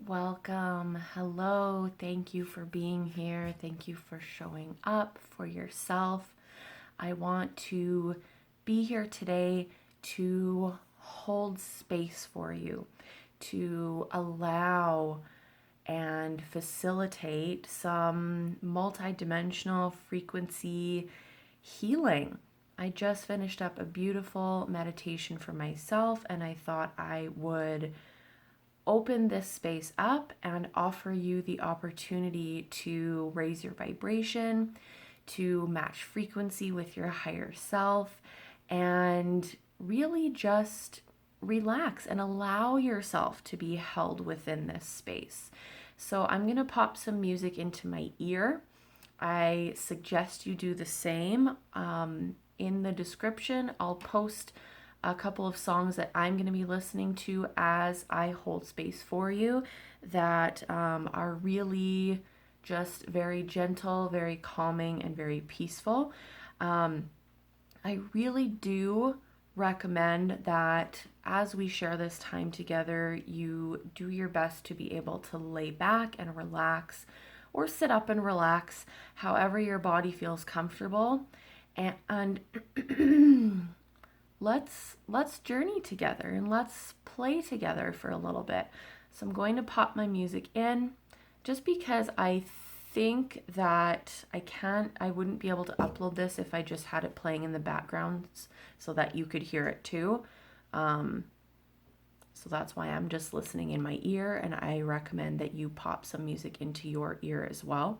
Welcome. Hello. Thank you for being here. Thank you for showing up for yourself. I want to be here today to hold space for you, to allow and facilitate some multidimensional frequency healing. I just finished up a beautiful meditation for myself, and I thought I would open this space up and offer you the opportunity to raise your vibration, to match frequency with your higher self, and really just relax and allow yourself to be held within this space. So I'm going to pop some music into my ear. I suggest you do the same. In the description, I'll post a couple of songs that I'm going to be listening to as I hold space for you that are really just very gentle, very calming, and very peaceful. I really do recommend that as we share this time together, you do your best to be able to lay back and relax or sit up and relax, however your body feels comfortable. And let's journey together and let's play together for a little bit. So I'm going to pop my music in just because I think that I wouldn't be able to upload this if I just had it playing in the background so that you could hear it too. So that's why I'm just listening in my ear, and I recommend that you pop some music into your ear as well.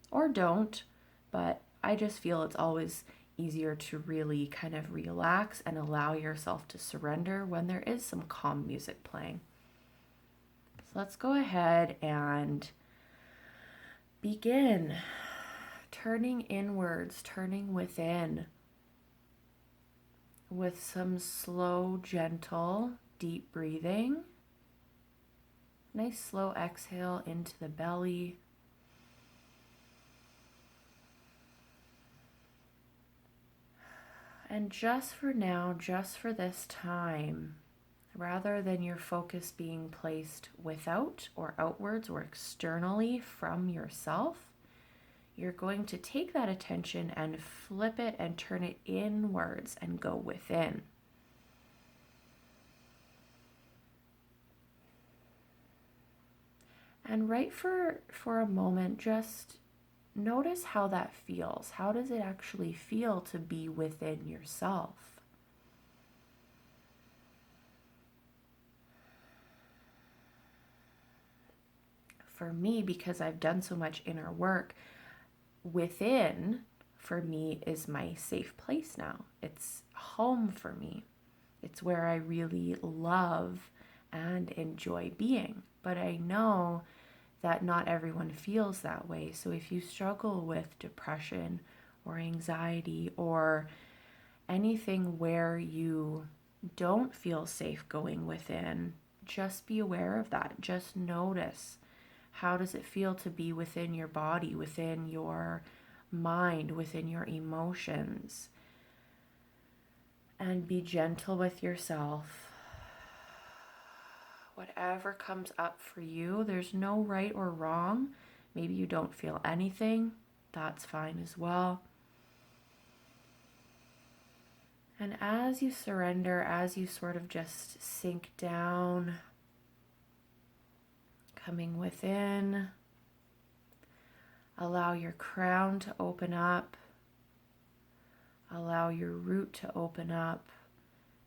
Or don't, but I just feel it's always easier to really kind of relax and allow yourself to surrender when there is some calm music playing. So let's go ahead and begin turning inwards, turning within with some slow, gentle, deep breathing. Nice slow exhale into the belly. And just for now, just for this time, rather than your focus being placed without or outwards or externally from yourself, you're going to take that attention and flip it and turn it inwards and go within. And right for a moment, just notice how that feels. How does it actually feel to be within yourself? For me, because I've done so much inner work, within, for me, is my safe place now. It's home for me. It's where I really love and enjoy being. But I know that not everyone feels that way. So if you struggle with depression or anxiety or anything where you don't feel safe going within, just be aware of that. Just notice, how does it feel to be within your body, within your mind, within your emotions? And be gentle with yourself. Whatever comes up for you, there's no right or wrong. Maybe you don't feel anything. That's fine as well. And as you surrender, as you sort of just sink down, coming within, allow your crown to open up, allow your root to open up,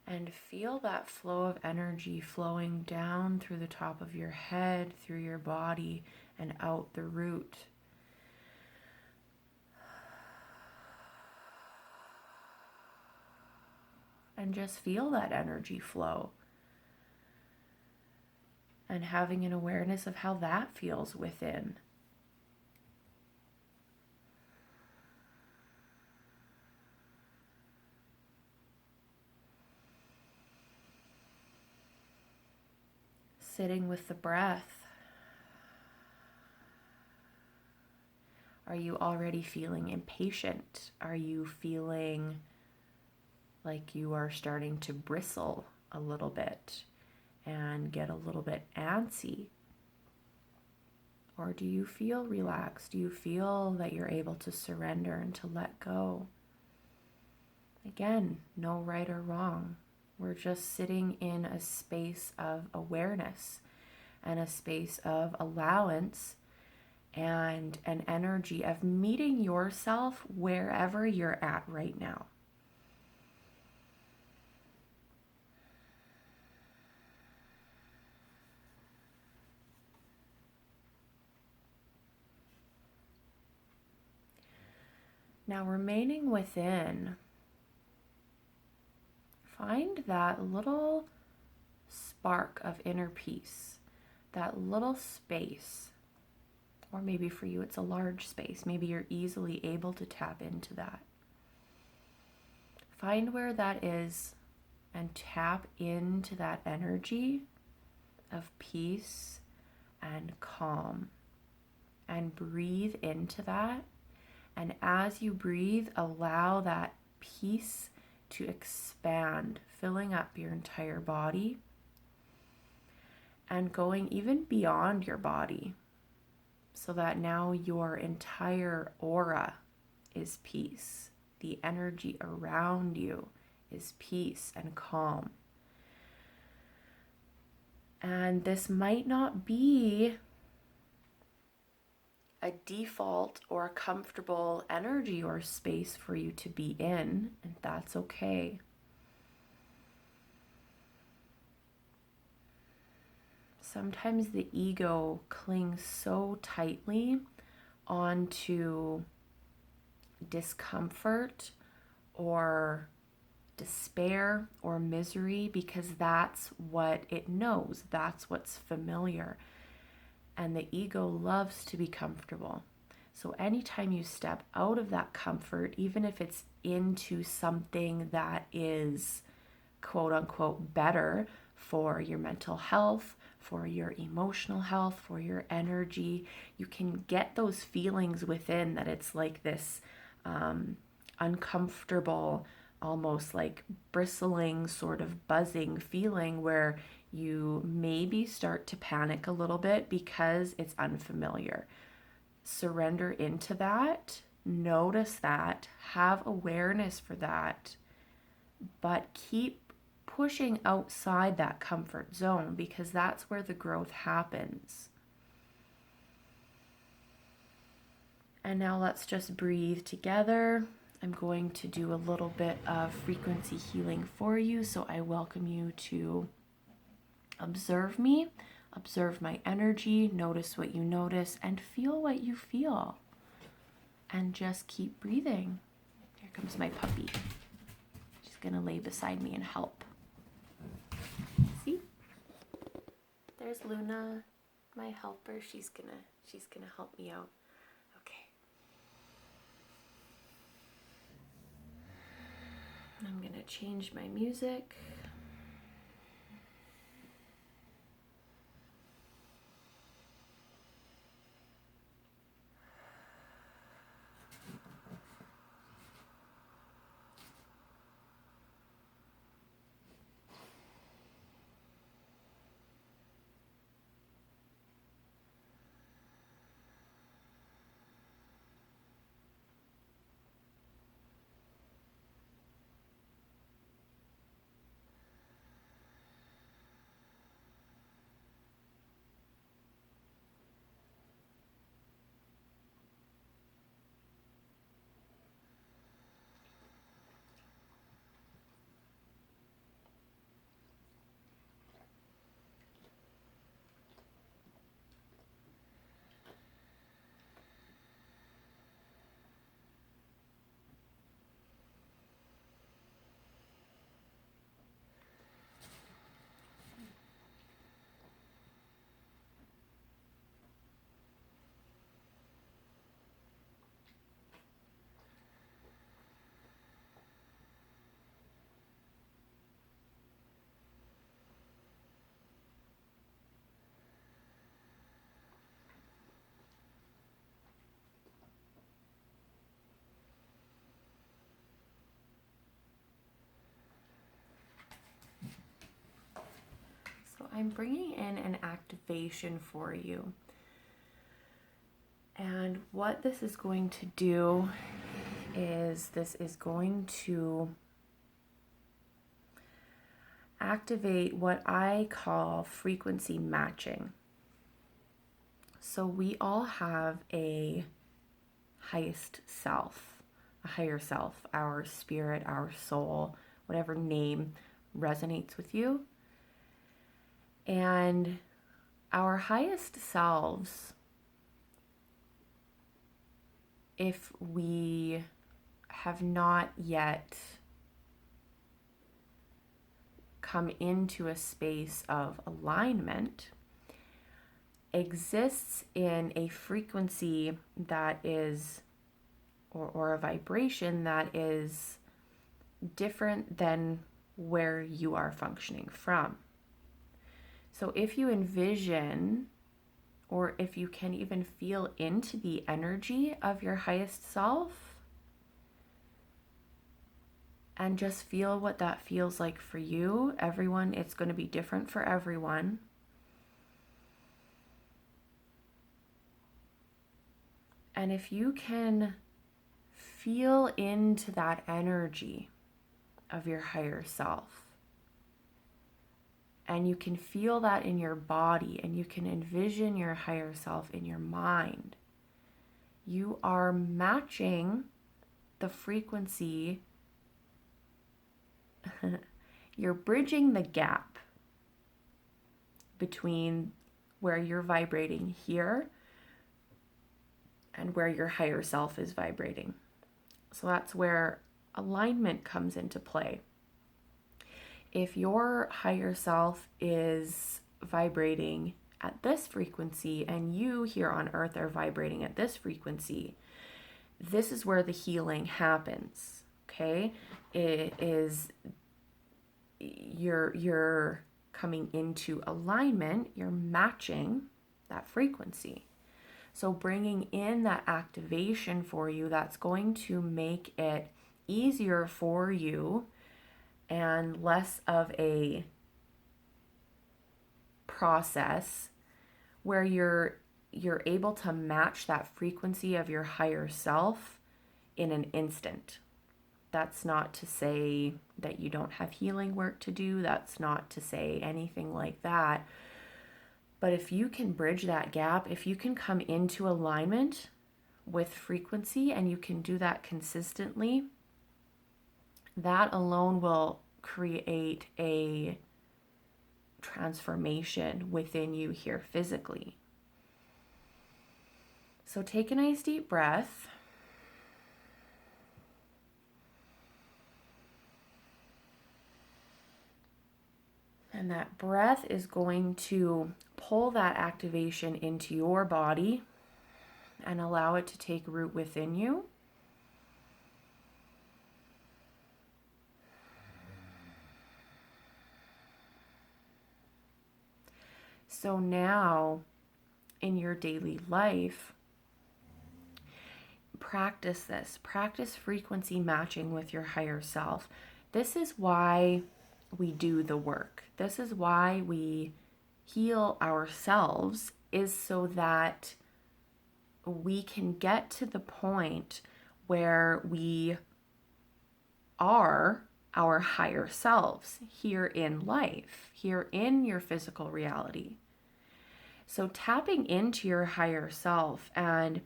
and feel that flow of energy flowing down through the top of your head, through your body, and out the root. And just feel that energy flow. And having an awareness of how that feels within. Sitting with the breath. Are you already feeling impatient? Are you feeling like you are starting to bristle a little bit and get a little bit antsy? Or do you feel relaxed? Do you feel that you're able to surrender and to let go? Again, no right or wrong. We're just sitting in a space of awareness and a space of allowance and an energy of meeting yourself wherever you're at right now. Now, remaining within, find that little spark of inner peace, that little space, or maybe for you it's a large space. Maybe you're easily able to tap into that. Find where that is and tap into that energy of peace and calm, and breathe into that. And as you breathe, allow that peace to expand, filling up your entire body and going even beyond your body, so that now your entire aura is peace. The energy around you is peace and calm. And this might not be a default or a comfortable energy or space for you to be in, and that's okay. Sometimes the ego clings so tightly onto discomfort or despair or misery because that's what it knows, that's what's familiar. And the ego loves to be comfortable. So anytime you step out of that comfort, even if it's into something that is quote unquote better for your mental health, for your emotional health, for your energy, you can get those feelings within that it's like this uncomfortable, almost like bristling, sort of buzzing feeling where you maybe start to panic a little bit because it's unfamiliar. Surrender into that, notice that, have awareness for that, but keep pushing outside that comfort zone because that's where the growth happens. And now let's just breathe together. I'm going to do a little bit of frequency healing for you, so I welcome you to observe me, observe my energy, notice what you notice, and feel what you feel. And just keep breathing. Here comes my puppy. She's gonna lay beside me and help. See? There's Luna, my helper. She's gonna help me out. Okay. I'm gonna change my music. So I'm bringing in an activation for you. And what this is going to do is this is going to activate what I call frequency matching. So we all have a highest self, a higher self, our spirit, our soul, whatever name resonates with you. And our highest selves, if we have not yet come into a space of alignment, exists in a frequency that is, or a vibration that is different than where you are functioning from. So if you envision, or if you can even feel into the energy of your highest self, and just feel what that feels like for you. Everyone, it's going to be different for everyone. And if you can feel into that energy of your higher self, and you can feel that in your body, and you can envision your higher self in your mind, you are matching the frequency. You're bridging the gap between where you're vibrating here and where your higher self is vibrating. So that's where alignment comes into play. If your higher self is vibrating at this frequency and you here on earth are vibrating at this frequency, this is where the healing happens. Okay? It is you're coming into alignment, you're matching that frequency. So bringing in that activation for you, that's going to make it easier for you and less of a process where you're able to match that frequency of your higher self in an instant. That's not to say that you don't have healing work to do. That's not to say anything like that. But if you can bridge that gap, if you can come into alignment with frequency and you can do that consistently, that alone will create a transformation within you here physically. So take a nice deep breath. And that breath is going to pull that activation into your body and allow it to take root within you. So now, in your daily life, practice this. Practice frequency matching with your higher self. This is why we do the work. This is why we heal ourselves, is so that we can get to the point where we are our higher selves here in life, here in your physical reality. So tapping into your higher self, and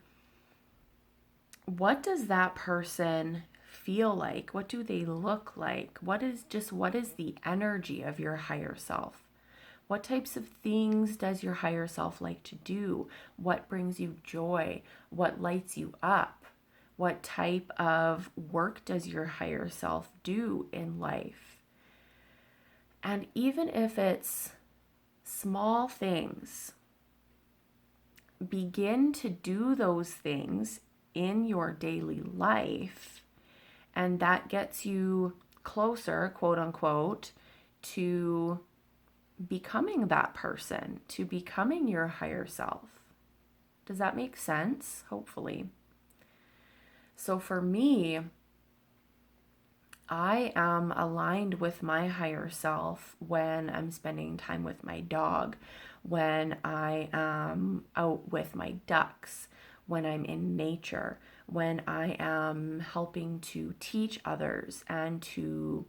what does that person feel like? What do they look like? What is the energy of your higher self? What types of things does your higher self like to do? What brings you joy? What lights you up? What type of work does your higher self do in life? And even if it's small things, begin to do those things in your daily life, and that gets you closer, quote unquote, to becoming that person, to becoming your higher self. Does that make sense? Hopefully. So for me, I am aligned with my higher self when I'm spending time with my dog, when I am out with my ducks, when I'm in nature, when I am helping to teach others and to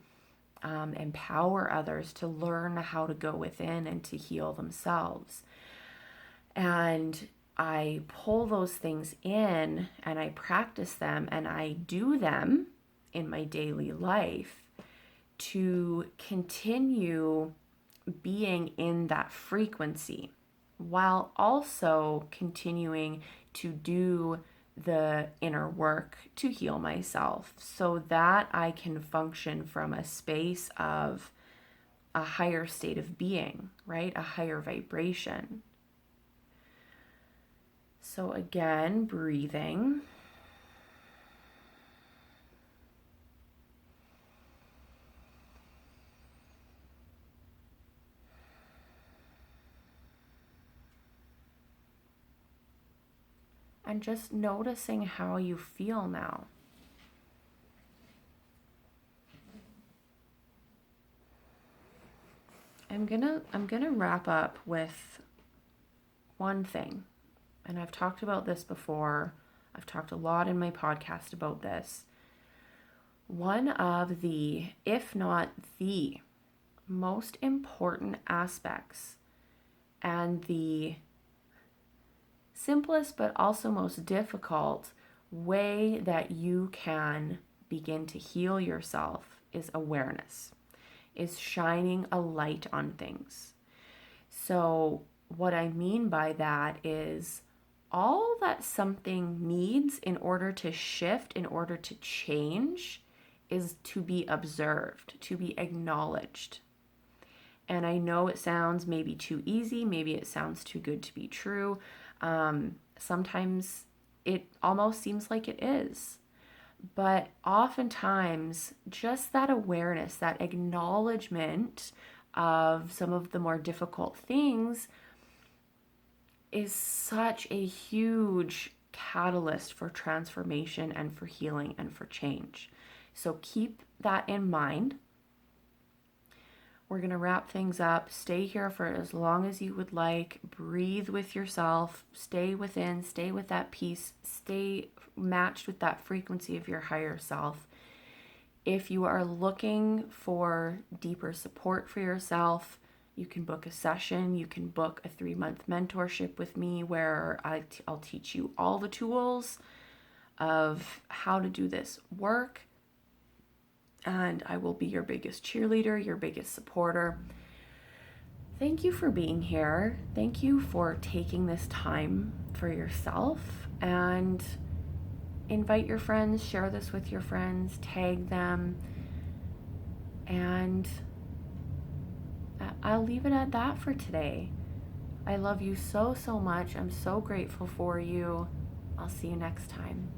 empower others to learn how to go within and to heal themselves. And I pull those things in and I practice them and I do them in my daily life to continue being in that frequency while also continuing to do the inner work to heal myself so that I can function from a space of a higher state of being, right? A higher vibration. So again, breathing. And just noticing how you feel now. I'm gonna wrap up with one thing. And I've talked about this before. I've talked a lot in my podcast about this. One of the, if not the most important aspects and the simplest but also most difficult way that you can begin to heal yourself is awareness, is shining a light on things. So what I mean by that is all that something needs in order to shift, in order to change, is to be observed, to be acknowledged. And I know it sounds maybe too easy, maybe it sounds too good to be true. Sometimes it almost seems like it is. But oftentimes, just that awareness, that acknowledgement of some of the more difficult things is such a huge catalyst for transformation and for healing and for change. So keep that in mind. We're going to wrap things up. Stay here for as long as you would like. Breathe with yourself. Stay within. Stay with that peace. Stay matched with that frequency of your higher self. If you are looking for deeper support for yourself, you can book a session. You can book a 3-month mentorship with me where I'll teach you all the tools of how to do this work. And I will be your biggest cheerleader, your biggest supporter. Thank you for being here. Thank you for taking this time for yourself, and invite your friends, share this with your friends, tag them, and I'll leave it at that for today. I love you so, so much. I'm so grateful for you. I'll see you next time.